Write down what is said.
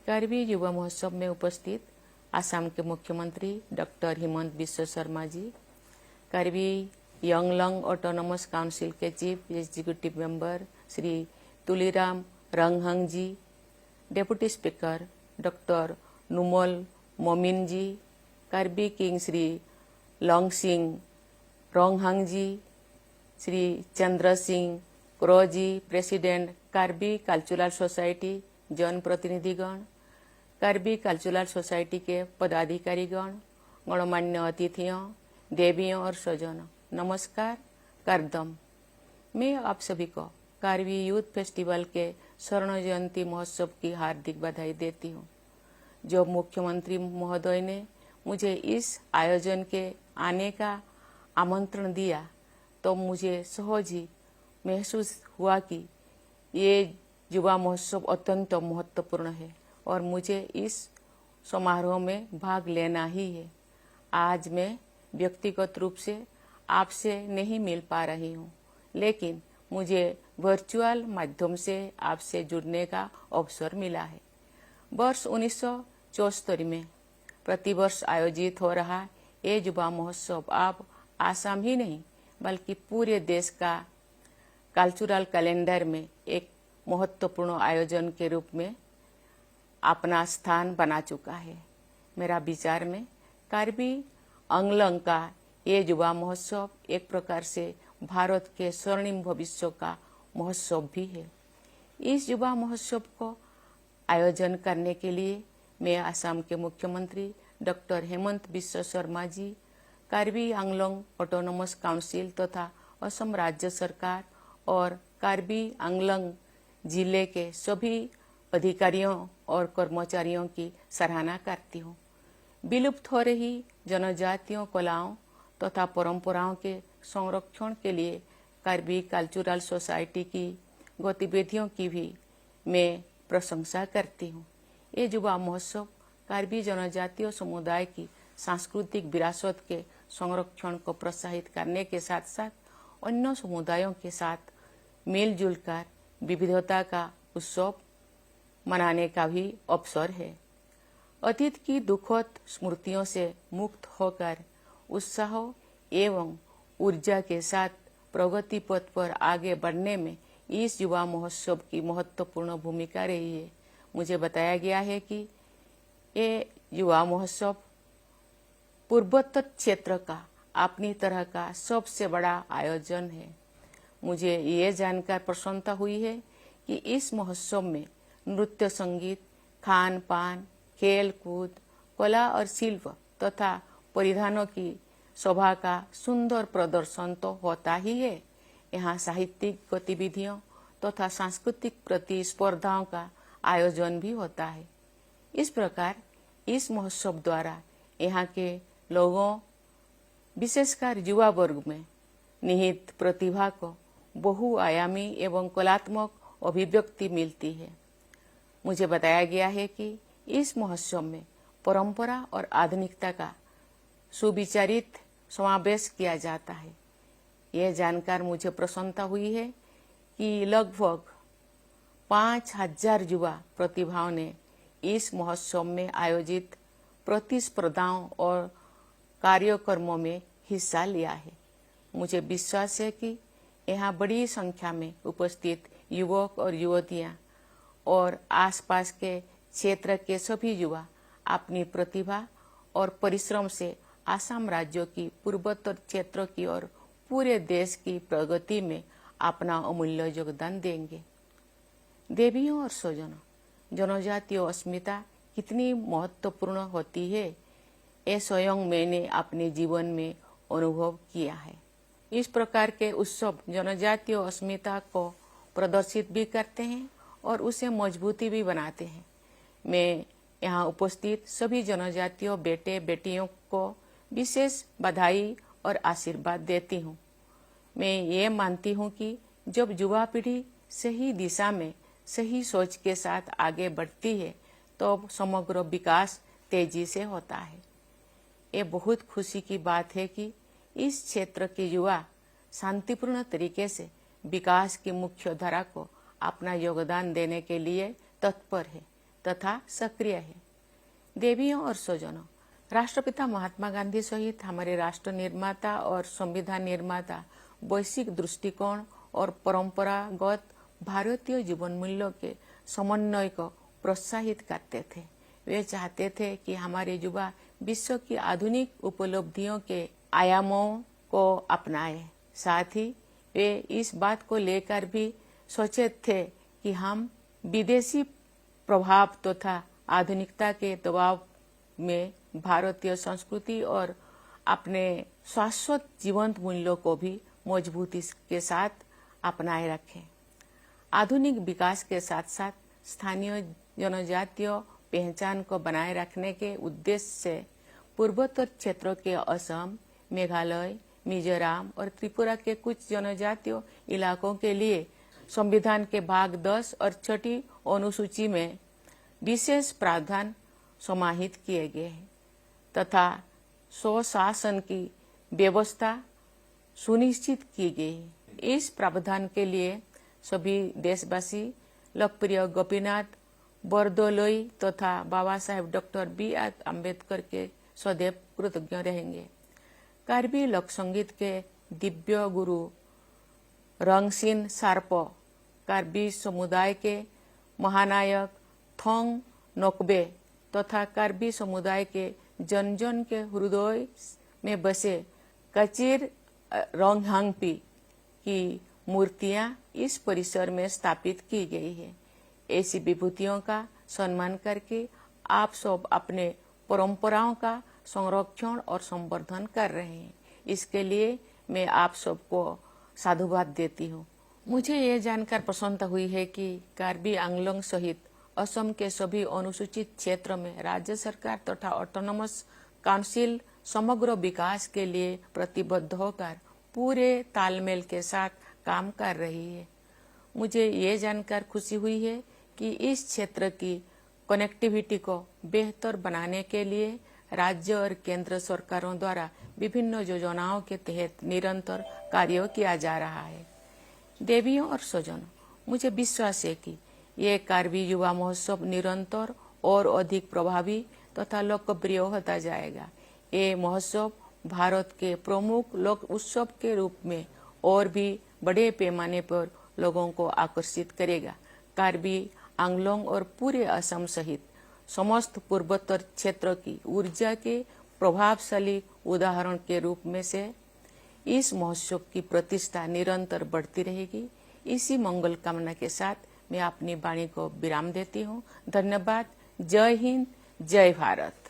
कार्बी युवा महोत्सव में उपस्थित आसाम के मुख्यमंत्री doctor Himanta Biswa Sharma ji, Karbi Anglong autonomous council के chief executive member Shri Tuliram Ronghang ji, deputy speaker doctor Numal Momin ji, Karbi king Shri Longsing Ronghang ji, Shri Chandra Singh Kro ji, president Karbi cultural society, जन प्रतिनिधिगण, कार्बी कल्चरल सोसाइटी के पदाधिकारीगण, गणमान्य अतिथियों, देवियों और स्वजनों, नमस्कार करदम। मैं आप सभी को कार्बी यूथ फेस्टिवल के स्वर्ण जयंती महोत्सव की हार्दिक बधाई देती हूँ। जो मुख्यमंत्री महोदय ने मुझे इस आयोजन के आने का आमंत्रण दिया तो मुझे सहज ही महसूस हुआ कि ये युवा महोत्सव अत्यंत महत्वपूर्ण है और मुझे इस समारोह में भाग लेना ही है। आज मैं व्यक्तिगत रूप से आपसे नहीं मिल पा रही हूँ, लेकिन मुझे वर्चुअल माध्यम से आपसे जुड़ने का अवसर मिला है। वर्ष 1974 में प्रतिवर्ष आयोजित हो रहा ये युवा महोत्सव अब आसाम ही नहीं बल्कि पूरे देश का कल्चरल कैलेंडर में एक महत्वपूर्ण आयोजन के रूप में अपना स्थान बना चुका है। मेरा विचार में कार्बी अंगलंग का ये युवा महोत्सव एक प्रकार से भारत के स्वर्णिम भविष्य का महोत्सव भी है। इस युवा महोत्सव को आयोजन करने के लिए मैं असम के मुख्यमंत्री doctor Hemant Biswa Sharma ji, Karbi Anglong autonomous council तथा असम राज्य सरकार और कार्बी आंगलोंग जिले के सभी अधिकारियों और कर्मचारियों की सराहना करती हूँ। विलुप्त हो रही जनजातीय कलाओं तथा परंपराओं के संरक्षण के लिए कार्बी कल्चरल सोसाइटी की गतिविधियों की भी मैं प्रशंसा करती हूँ। ये युवा महोत्सव कार्बी जनजातीय समुदाय की सांस्कृतिक विरासत के संरक्षण को प्रोत्साहित करने के साथ साथ अन्य समुदायों के साथ मिलजुल कर विविधता का उत्सव मनाने का भी अवसर है। अतीत की दुखद स्मृतियों से मुक्त होकर उत्साह एवं ऊर्जा के साथ प्रगति पथ पर आगे बढ़ने में इस युवा महोत्सव की महत्वपूर्ण भूमिका रही है। मुझे बताया गया है कि ये युवा महोत्सव पूर्वोत्तर क्षेत्र का अपनी तरह का सबसे बड़ा आयोजन है। मुझे ये जानकर प्रसन्नता हुई है कि इस महोत्सव में नृत्य, संगीत, खान पान, खेल कूद, कला और शिल्प तथा परिधानों की शोभा का सुंदर प्रदर्शन तो होता ही है, यहाँ साहित्यिक गतिविधियों तथा सांस्कृतिक प्रतिस्पर्धाओं का आयोजन भी होता है। इस प्रकार इस महोत्सव द्वारा यहाँ के लोगों, विशेषकर युवा वर्ग में निहित प्रतिभा को बहुआयामी एवं कलात्मक अभिव्यक्ति मिलती है। मुझे बताया गया है कि इस महोत्सव में परंपरा और आधुनिकता का सुविचारित समावेश किया जाता है। यह जानकर मुझे प्रसन्नता हुई है कि लगभग 5000 युवा प्रतिभाओं ने इस महोत्सव में आयोजित प्रतिस्पर्धाओं और कार्यक्रमों में हिस्सा लिया है। मुझे विश्वास है कि यहाँ बड़ी संख्या में उपस्थित युवक और युवतियाँ और आसपास के क्षेत्र के सभी युवा अपनी प्रतिभा और परिश्रम से आसाम राज्य की पूर्वोत्तर क्षेत्र की और पूरे देश की प्रगति में अपना अमूल्य योगदान देंगे। देवियों और स्वजनों, जनजातीय अस्मिता कितनी महत्वपूर्ण होती है, ये स्वयं मैंने अपने जीवन में अनुभव किया है। इस प्रकार के उत्सव जनजातीय अस्मिता को प्रदर्शित भी करते हैं और उसे मजबूती भी बनाते हैं। मैं यहाँ उपस्थित सभी जनजातीय बेटे बेटियों को विशेष बधाई और आशीर्वाद देती हूँ। मैं ये मानती हूँ कि जब युवा पीढ़ी सही दिशा में सही सोच के साथ आगे बढ़ती है तो समग्र विकास तेजी से होता है। ये बहुत खुशी की बात है कि इस क्षेत्र के युवा शांतिपूर्ण तरीके से विकास की मुख्य धारा को अपना योगदान देने के लिए तत्पर है। तथा सक्रिय है। देवियों और स्वजनों, राष्ट्रपिता महात्मा गांधी सहित हमारे राष्ट्र निर्माता और संविधान निर्माता वैश्विक दृष्टिकोण और परंपरागत भारतीय जीवन मूल्यों के समन्वय को प्रोत्साहित करते थे। वे चाहते थे कि हमारे युवा विश्व की आधुनिक उपलब्धियों के आयामों को अपनाएं। साथ ही वे इस बात को लेकर भी सचेत थे कि हम विदेशी प्रभाव तथा आधुनिकता के दबाव में भारतीय संस्कृति और अपने शाश्वत जीवंत मूल्यों को भी मजबूती के साथ अपनाए रखें। आधुनिक विकास के साथ साथ स्थानीय जनजातीय पहचान को बनाए रखने के उद्देश्य से पूर्वोत्तर क्षेत्रों के असम, मेघालय, मिजोरम और त्रिपुरा के कुछ जनजातीय इलाकों के लिए संविधान के भाग 10 और छठी अनुसूची में विशेष प्रावधान समाहित किए गए हैं तथा स्वशासन की व्यवस्था सुनिश्चित की गई है। इस प्रावधान के लिए सभी देशवासी लोकप्रिय गोपीनाथ बरदोलोई तथा बाबा साहेब डॉक्टर B.R. अम्बेडकर के सदैव कृतज्ञ रहेंगे। कार्बी लोक संगीत के दिव्य गुरु रंगसिन सार्पो, कार्बी समुदाय के महानायक थोंग नोकबे तथा कार्बी समुदाय के जन जन के हृदय में बसे कचिर रोंगहांगपी की मूर्तियां इस परिसर में स्थापित की गई है। ऐसी विभूतियों का सम्मान करके आप सब अपने परंपराओं का संरक्षण और संवर्धन कर रहे हैं। इसके लिए मैं आप सबको साधुवाद देती हूँ। मुझे ये जानकर प्रसन्नता हुई है कि कार्बी आंगलोंग सहित असम के सभी अनुसूचित क्षेत्र में राज्य सरकार तथा ऑटोनोमस काउंसिल समग्र विकास के लिए प्रतिबद्ध होकर पूरे तालमेल के साथ काम कर रही है। मुझे ये जानकर खुशी हुई है कि इस क्षेत्र की कनेक्टिविटी को बेहतर बनाने के लिए राज्य और केंद्र सरकारों द्वारा विभिन्न योजनाओं के तहत निरंतर कार्य किया जा रहा है। देवियों और स्वजनों, मुझे विश्वास है कि ये कार्बी युवा महोत्सव निरंतर और अधिक प्रभावी तथा लोकप्रिय होता जाएगा। ये महोत्सव भारत के प्रमुख लोक उत्सव के रूप में और भी बड़े पैमाने पर लोगों को आकर्षित करेगा। कार्बी आंगलोंग और पूरे असम सहित समस्त पूर्वोत्तर क्षेत्र की ऊर्जा के प्रभावशाली उदाहरण के रूप में से इस महोत्सव की प्रतिष्ठा निरंतर बढ़ती रहेगी। इसी मंगल कामना के साथ मैं अपनी वाणी को विराम देती हूँ। धन्यवाद। जय हिंद, जय भारत।